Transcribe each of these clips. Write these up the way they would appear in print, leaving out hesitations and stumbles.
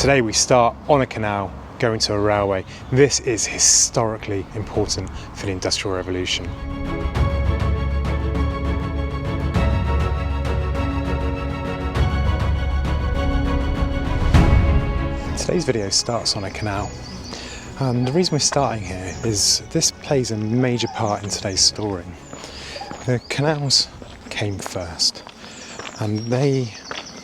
Today we start on a canal, going to a railway. This is historically important for the Industrial Revolution. Today's video starts on a canal. And the reason we're starting here is this plays a major part in today's story. The canals came first, and they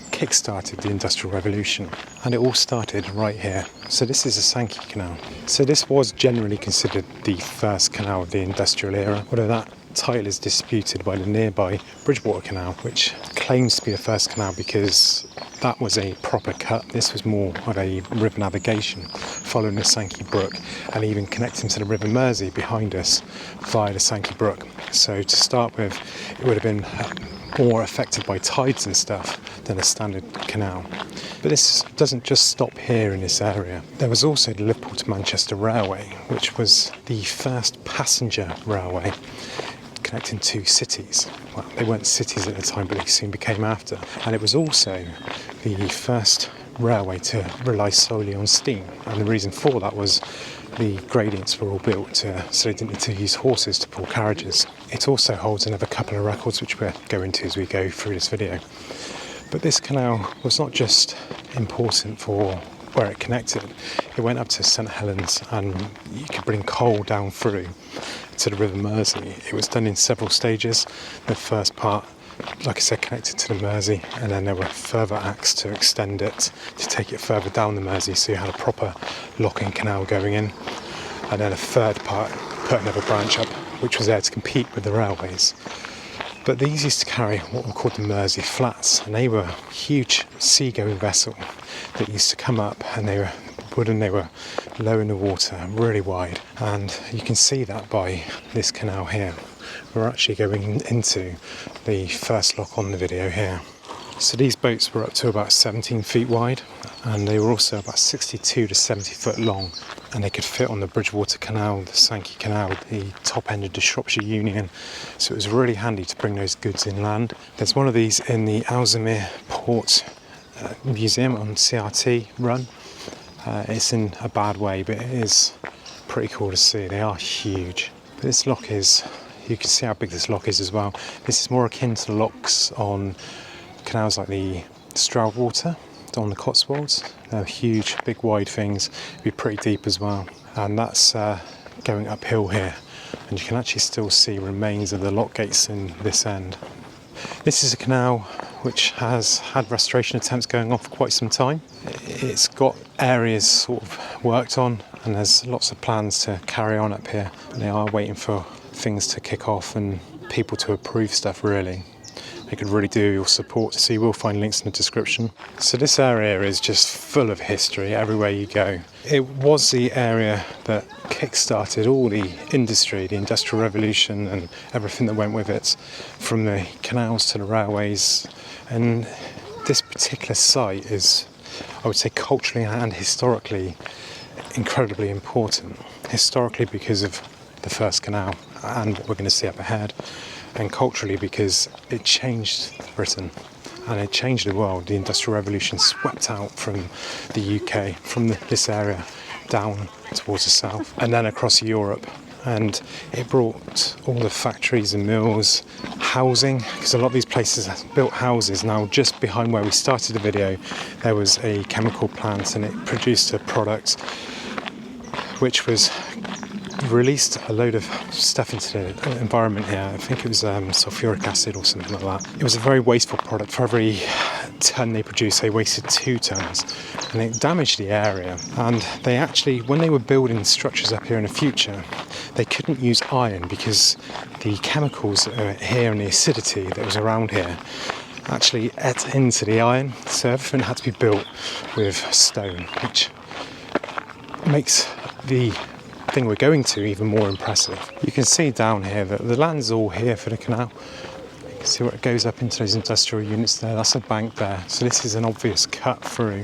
kick-started the Industrial Revolution, and it all started right here. So this is the Sankey Canal. So this was generally considered the first canal of the industrial era, although that title is disputed by the nearby Bridgewater Canal, which claims to be the first canal because that was a proper cut. This was more of a river navigation following the Sankey Brook and even connecting to the River Mersey behind us via the Sankey Brook. So to start with, it would have been more affected by tides and stuff than a standard canal. But this doesn't just stop here in this area. There was also the Liverpool to Manchester Railway, which was the first passenger railway connecting two cities. Well, they weren't cities at the time, but they soon became after. And it was also the first railway to rely solely on steam. And the reason for that was the gradients were all built so they didn't need to use horses to pull carriages. It also holds another couple of records which we'll go into as we go through this video. But this canal was not just important for where it connected. It went up to St Helens, and you could bring coal down through to the River Mersey. It was done in several stages. The first part, like I said, connected to the Mersey, and then there were further acts to extend it, to take it further down the Mersey, so you had a proper locking canal going in. And then a third part put another branch up, which was there to compete with the railways. But these used to carry what were called the Mersey Flats, and they were a huge seagoing vessel that used to come up, and they were wooden, they were low in the water, really wide. And you can see that by this canal here. We're actually going into the first lock on the video here. So these boats were up to about 17 feet wide, and they were also about 62 to 70 foot long, and they could fit on the Bridgewater Canal, the Sankey Canal, the top end of the Shropshire Union. So it was really handy to bring those goods inland. There's one of these in the Ellesmere Port Museum on CRT run. It's in a bad way, but it is pretty cool to see. They are huge. But this lock is, you can see how big this lock is as well. This is more akin to the locks on canals like the Stroudwater on the Cotswolds. They're huge, big, wide things. It'd be pretty deep as well. And that's going uphill here. And you can actually still see remains of the lock gates in this end. This is a canal which has had restoration attempts going on for quite some time. It's got areas sort of worked on, and there's lots of plans to carry on up here. But they are waiting for things to kick off and people to approve stuff, really. They could really do your support, so you will find links in the description. So this area is just full of history everywhere you go. It was the area that kick-started all the industry, the Industrial Revolution and everything that went with it, from the canals to the railways. And this particular site is, I would say, culturally and historically incredibly important. Historically because of the first canal and what we're going to see up ahead, and culturally because it changed Britain and it changed the world. The Industrial Revolution swept out from the UK, from this area down towards the south and then across Europe, and it brought all the factories and mills, housing, because a lot of these places built houses. Now just behind where we started the video there was a chemical plant, and it produced a product which was released a load of stuff into the environment here. I think it was sulfuric acid or something like that. It was a very wasteful product. For every ton they produced, they wasted 2 tons, and it damaged the area. And they actually, when they were building structures up here in the future, they couldn't use iron because the chemicals here and the acidity that was around here actually ate into the iron. So everything had to be built with stone, which makes the thing we're going to even more impressive. You can see down here that the land's all here for the canal. You can see where it goes up into those industrial units there. That's a bank there. So this is an obvious cut through.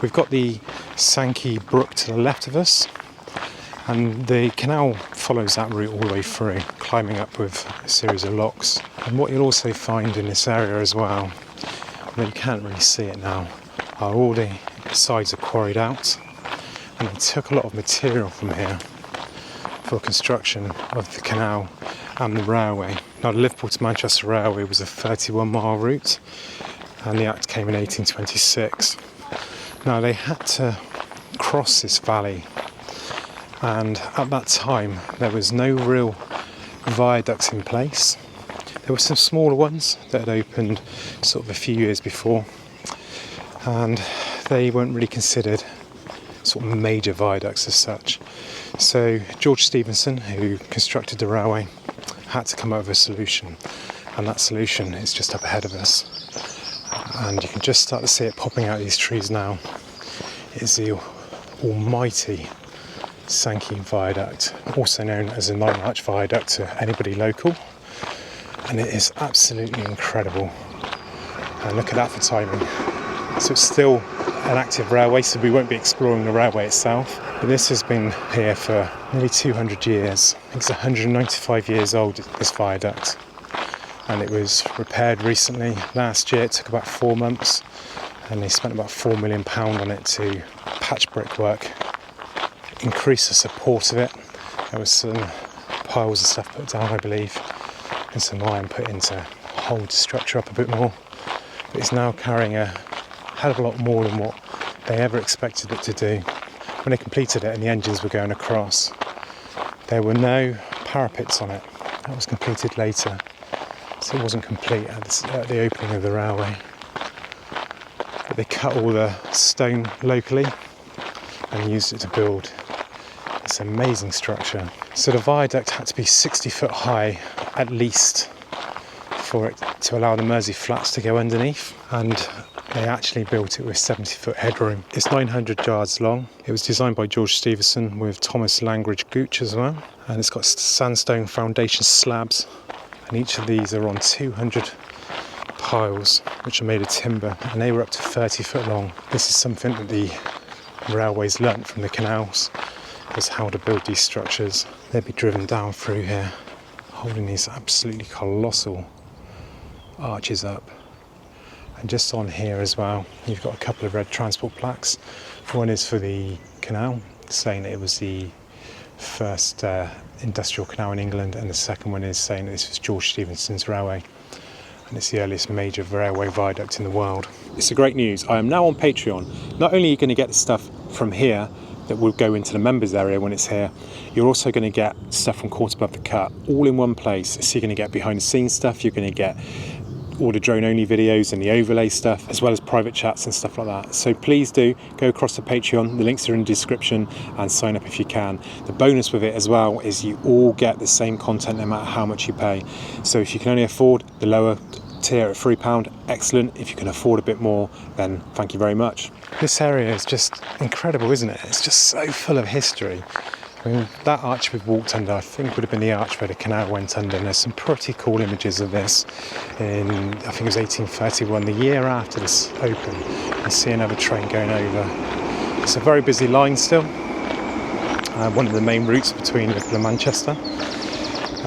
We've got the Sankey Brook to the left of us, and the canal follows that route all the way through, climbing up with a series of locks. And what you'll also find in this area as well, although you can't really see it now, are all the the sides are quarried out, and they took a lot of material from here for construction of the canal and the railway. Now the Liverpool to Manchester railway was a 31-mile route, and the Act came in 1826. Now they had to cross this valley, and at that time there was no real viaducts in place. There were some smaller ones that had opened sort of a few years before, and they weren't really considered sort of major viaducts as such. So George Stephendon, who constructed the railway, had to come up with a solution, and that solution is just up ahead of us, and you can just start to see it popping out of these trees now. It's the almighty Sankey Viaduct, also known as a 9-arch viaduct to anybody local, and it is absolutely incredible. And look at that for timing. So it's still an active railway, so we won't be exploring the railway itself, but this has been here for nearly 200 years. I think it's 195 years old, this viaduct, and it was repaired recently. Last year it took about 4 months, and they spent about £4 million on it to patch brickwork, increase the support of it. There was some piles of stuff put down, I believe, and some iron put in to hold the structure up a bit more, but it's now carrying a hell of a lot more than what they ever expected it to do. When they completed it and the engines were going across, there were no parapets on it. That was completed later, so it wasn't complete at the opening of the railway. But they cut all the stone locally and used it to build this amazing structure. So the viaduct had to be 60 foot high at least for it to allow the Mersey flats to go underneath, and they actually built it with 70-foot headroom. It's 900 yards long. It was designed by George Stephendon with Thomas Langridge Gooch as well, and it's got sandstone foundation slabs, and each of these are on 200 piles which are made of timber, and they were up to 30 foot long. This is something that the railways learnt from the canals, was how to build these structures. They'd be driven down through here, holding these absolutely colossal arches up. And just on here as well, you've got a couple of red transport plaques. One is for the canal, saying that it was the first industrial canal in England, and the second one is saying that this was George Stephendon's railway, and it's the earliest major railway viaduct in the world. It's a great news. I am now on Patreon. Not only are you going to get the stuff from here that will go into the members area when it's here, you're also going to get stuff from Caught Above the Cut, all in one place. So you're going to get behind the scenes stuff, you're going to get all the drone only videos and the overlay stuff, as well as private chats and stuff like that. So please do go across to Patreon, the links are in the description, and sign up if you can. The bonus with it as well is you all get the same content no matter how much you pay. So if you can only afford the lower tier at £3, excellent. If you can afford a bit more, then thank you very much. This area is just incredible, isn't it? It's just so full of history. I mean, that arch we've walked under, I think would have been the arch where the canal went under, and there's some pretty cool images of this in, I think it was 1831, the year after this opened. You see another train going over. It's a very busy line still, one of the main routes between Liverpool and Manchester.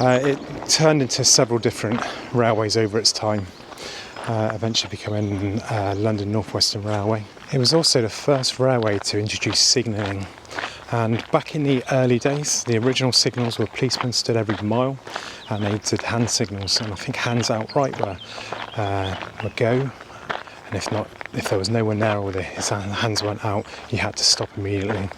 It turned into several different railways over its time, eventually becoming London North Western Railway. It was also the first railway to introduce signalling. And back in the early days, the original signals were policemen stood every mile, and they did hand signals, and I think hands outright were go, and if there was no one there or his hands went out, you had to stop immediately.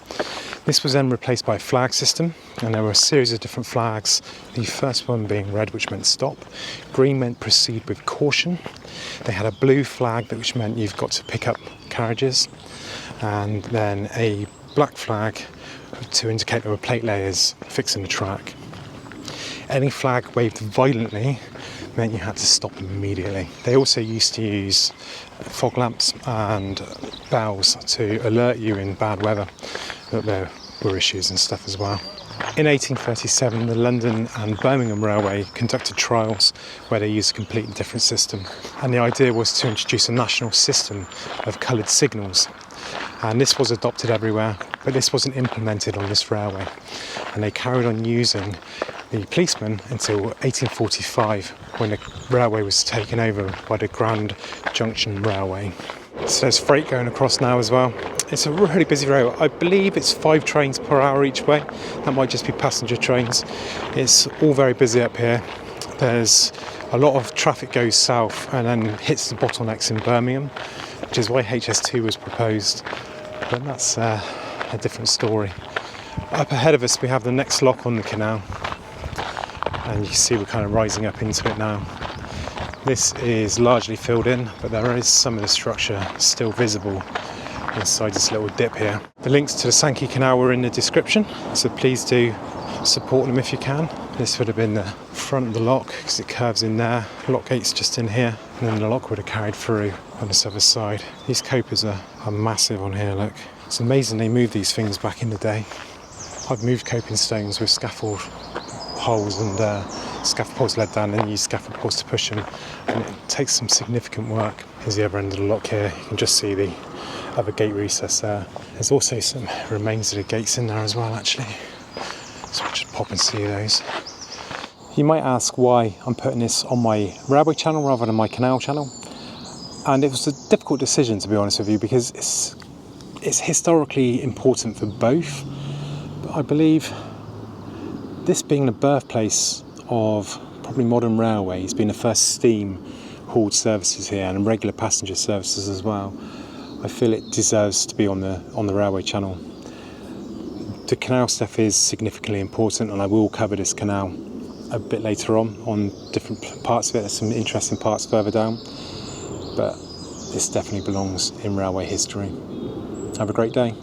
This was then replaced by a flag system, and there were a series of different flags. The first one being red, which meant stop. Green meant proceed with caution. They had a blue flag, which meant you've got to pick up carriages, and then a black flag to indicate there were plate layers fixing the track. Any flag waved violently meant you had to stop immediately. They also used to use fog lamps and bells to alert you in bad weather that there were issues and stuff as well. In 1837, the London and Birmingham Railway conducted trials where they used a completely different system, and the idea was to introduce a national system of coloured signals. And this was adopted everywhere, but this wasn't implemented on this railway. And they carried on using the policemen until 1845, when the railway was taken over by the Grand Junction Railway. So there's freight going across now as well. It's a really busy road. I believe it's 5 trains per hour each way. That might just be passenger trains. It's all very busy up here. There's a lot of traffic goes south and then hits the bottlenecks in Birmingham, which is why HS2 was proposed. But that's a different story. Up ahead of us we have the next lock on the canal. And you see we're kind of rising up into it now. This is largely filled in, but there is some of the structure still visible inside this little dip here. The links to the Sankey Canal were in the description, so please do support them if you can. This would have been the front of the lock because it curves in there. Lock gate's just in here, and then the lock would have carried through on this other side. These copers are massive on here, look. It's amazing they moved these things back in the day. I've moved coping stones with scaffold holes and scaffold poles led down and use scaffold poles to push them, and it takes some significant work. Here's the other end of the lock here. You can just see the other gate recess there. There's also some remains of the gates in there as well, actually, so we'll just pop and see those. You might ask why I'm putting this on my railway channel rather than my canal channel, and it was a difficult decision, to be honest with you, because it's historically important for both, but I believe this being the birthplace of probably modern railways, being the first steam hauled services here and regular passenger services as well, I feel it deserves to be on the railway channel. The canal stuff is significantly important, and I will cover this canal a bit later on different parts of it. There's some interesting parts further down, but this definitely belongs in railway history. Have a great day.